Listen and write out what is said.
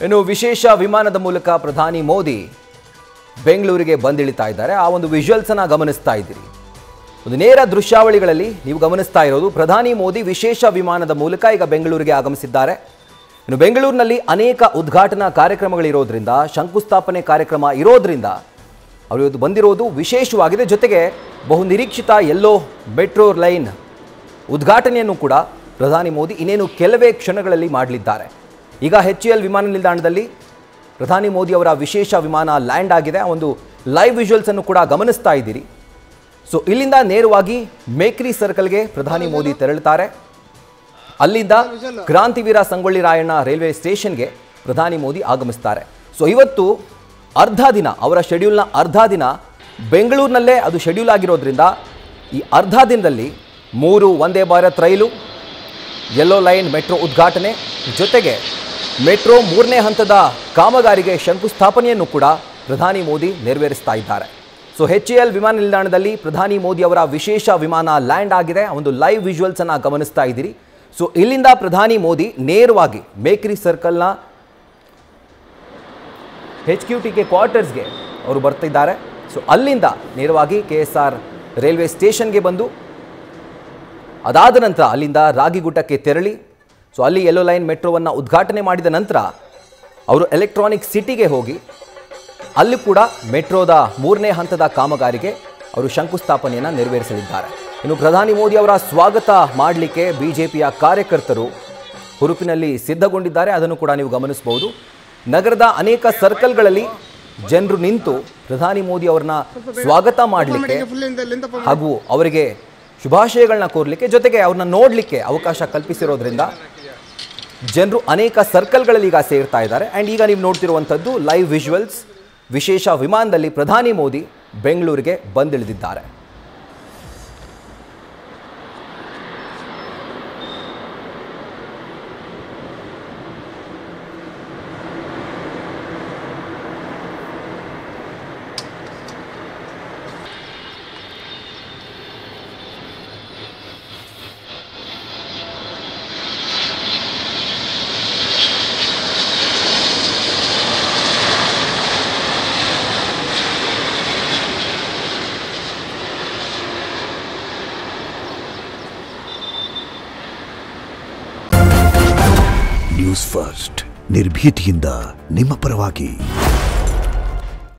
ಇನ್ನು ವಿಶೇಷ ವಿಮಾನದ ಮೂಲಕ ಪ್ರಧಾನಿ ಮೋದಿ ಬೆಂಗಳೂರಿಗೆ ಬಂದಿಳಿತಾ ಇದ್ದಾರೆ. ಆ ಒಂದು ವಿಜುವಲ್ಸ್ ಅನ್ನು ಗಮನಿಸ್ತಾ ಇದ್ದೀರಿ. ಒಂದು ನೇರ ದೃಶ್ಯಾವಳಿಗಳಲ್ಲಿ ನೀವು ಗಮನಿಸ್ತಾ ಇರೋದು ಪ್ರಧಾನಿ ಮೋದಿ ವಿಶೇಷ ವಿಮಾನದ ಮೂಲಕ ಈಗ ಬೆಂಗಳೂರಿಗೆ ಆಗಮಿಸಿದ್ದಾರೆ. ಇನ್ನು ಬೆಂಗಳೂರಿನಲ್ಲಿ ಅನೇಕ ಉದ್ಘಾಟನಾ ಕಾರ್ಯಕ್ರಮಗಳಿರೋದ್ರಿಂದ, ಶಂಕುಸ್ಥಾಪನೆ ಕಾರ್ಯಕ್ರಮ ಇರೋದ್ರಿಂದ ಅವರು ಇವತ್ತು ಬಂದಿರೋದು ವಿಶೇಷವಾಗಿದೆ. ಜೊತೆಗೆ ಬಹು ನಿರೀಕ್ಷಿತ ಯೆಲ್ಲೋ ಮೆಟ್ರೋ ಲೈನ್ ಉದ್ಘಾಟನೆಯನ್ನು ಕೂಡ ಪ್ರಧಾನಿ ಮೋದಿ ಇನ್ನೇನು ಕೆಲವೇ ಕ್ಷಣಗಳಲ್ಲಿ ಮಾಡಲಿದ್ದಾರೆ. ಈಗ HAL ವಿಮಾನ ನಿಲ್ದಾಣದಲ್ಲಿ ಪ್ರಧಾನಿ ಮೋದಿ ಅವರ ವಿಶೇಷ ವಿಮಾನ ಲ್ಯಾಂಡ್ ಆಗಿದೆ. ಒಂದು ಲೈವ್ ವಿಜುವಲ್ಸ್ ಅನ್ನು ಕೂಡ ಗಮನಿಸ್ತಾ ಇದ್ದೀರಿ. ಸೊ ಇಲ್ಲಿಂದ ನೇರವಾಗಿ ಮೇಕ್ರಿ ಸರ್ಕಲ್ಗೆ ಪ್ರಧಾನಿ ಮೋದಿ ತೆರಳುತ್ತಾರೆ. ಅಲ್ಲಿಂದ ಕ್ರಾಂತಿವೀರ ಸಂಗೊಳ್ಳಿ ರಾಯಣ್ಣ ರೈಲ್ವೆ ಸ್ಟೇಷನ್ಗೆ ಪ್ರಧಾನಿ ಮೋದಿ ಆಗಮಿಸ್ತಾರೆ. ಸೊ ಇವತ್ತು ಅರ್ಧ ದಿನ, ಅವರ ಶೆಡ್ಯೂಲ್ನ ಅರ್ಧ ದಿನ ಬೆಂಗಳೂರಿನಲ್ಲೇ ಅದು ಶೆಡ್ಯೂಲ್ ಆಗಿರೋದ್ರಿಂದ ಈ ಅರ್ಧ ದಿನದಲ್ಲಿ 3 ವಂದೇ ಭಾರತ್ ರೈಲು, ಯೆಲ್ಲೋ ಲೈನ್ ಮೆಟ್ರೋ ಉದ್ಘಾಟನೆ, ಜೊತೆಗೆ ಮೆಟ್ರೋ 3ನೇ ಹಂತದ ಕಾಮಗಾರಿಗೆ ಶಂಕುಸ್ಥಾಪನೆಯನ್ನು ಕೂಡ ಪ್ರಧಾನಿ ಮೋದಿ ನೆರವೇರಿಸ್ತಾ ಇದ್ದಾರೆ. ಸೊ HAL ವಿಮಾನ ನಿಲ್ದಾಣದಲ್ಲಿ ಪ್ರಧಾನಿ ಮೋದಿ ಅವರ ವಿಶೇಷ ವಿಮಾನ ಲ್ಯಾಂಡ್ ಆಗಿದೆ. ಒಂದು ಲೈವ್ ವಿಜುವಲ್ಸ್ ಅನ್ನು ಗಮನಿಸ್ತಾ ಇದ್ದೀರಿ. ಸೊ ಇಲ್ಲಿಂದ ಪ್ರಧಾನಿ ಮೋದಿ ನೇರವಾಗಿ ಮೇಕ್ರಿ ಸರ್ಕಲ್ನ HQTK ಕ್ವಾರ್ಟರ್ಸ್ಗೆ ಅವರು ಬರ್ತಿದ್ದಾರೆ. ಸೊ ಅಲ್ಲಿಂದ ನೇರವಾಗಿ KSR ರೈಲ್ವೆ ಸ್ಟೇಷನ್ಗೆ ಬಂದು ಅದಾದ ನಂತರ ಅಲ್ಲಿಂದ ರಾಗಿಗುಟ್ಟಕ್ಕೆ ತೆರಳಿ ಸೊ ಅಲ್ಲಿ ಯೆಲ್ಲೋ ಲೈನ್ ಮೆಟ್ರೋವನ್ನು ಉದ್ಘಾಟನೆ ಮಾಡಿದ ನಂತರ ಅವರು ಎಲೆಕ್ಟ್ರಾನಿಕ್ ಸಿಟಿಗೆ ಹೋಗಿ ಅಲ್ಲಿ ಕೂಡ ಮೆಟ್ರೋದ 3ನೇ ಹಂತದ ಕಾಮಗಾರಿಗೆ ಅವರು ಶಂಕುಸ್ಥಾಪನೆಯನ್ನು ನೆರವೇರಿಸಲಿದ್ದಾರೆ. ಇನ್ನು ಪ್ರಧಾನಿ ಮೋದಿ ಅವರ ಸ್ವಾಗತ ಮಾಡಲಿಕ್ಕೆ BJPಯ ಕಾರ್ಯಕರ್ತರು ಹುರುಪಿನಲ್ಲಿ ಸಿದ್ಧಗೊಂಡಿದ್ದಾರೆ. ಅದನ್ನು ಕೂಡ ನೀವು ಗಮನಿಸಬಹುದು. ನಗರದ ಅನೇಕ ಸರ್ಕಲ್ಗಳಲ್ಲಿ ಜನರು ನಿಂತು ಪ್ರಧಾನಿ ಮೋದಿ ಅವರನ್ನ ಸ್ವಾಗತ ಮಾಡಲಿಕ್ಕೆ ಹಾಗೂ ಅವರಿಗೆ ಶುಭಾಶಯಗಳನ್ನ ಕೋರಲಿಕ್ಕೆ, ಜೊತೆಗೆ ಅವ್ರನ್ನ ನೋಡಲಿಕ್ಕೆ ಅವಕಾಶ ಕಲ್ಪಿಸಿರೋದ್ರಿಂದ ಜನರು ಅನೇಕ ಸರ್ಕಲ್ಗಳಲ್ಲಿ ಈಗ ಸೇರ್ತಾ ಇದ್ದಾರೆ. ಆ್ಯಂಡ್ ಈಗ ನೀವು ನೋಡ್ತಿರುವಂಥದ್ದು ಲೈವ್ ವಿಜುವಲ್ಸ್. ವಿಶೇಷ ವಿಮಾನದಲ್ಲಿ ಪ್ರಧಾನಿ ಮೋದಿ ಬೆಂಗಳೂರಿಗೆ ಬಂದಿಳಿದಿದ್ದಾರೆ. ನ್ಯೂಸ್ ಫಸ್ಟ್, ನಿರ್ಭೀತಿಯಿಂದ ನಿಮ್ಮ ಪರವಾಗಿ.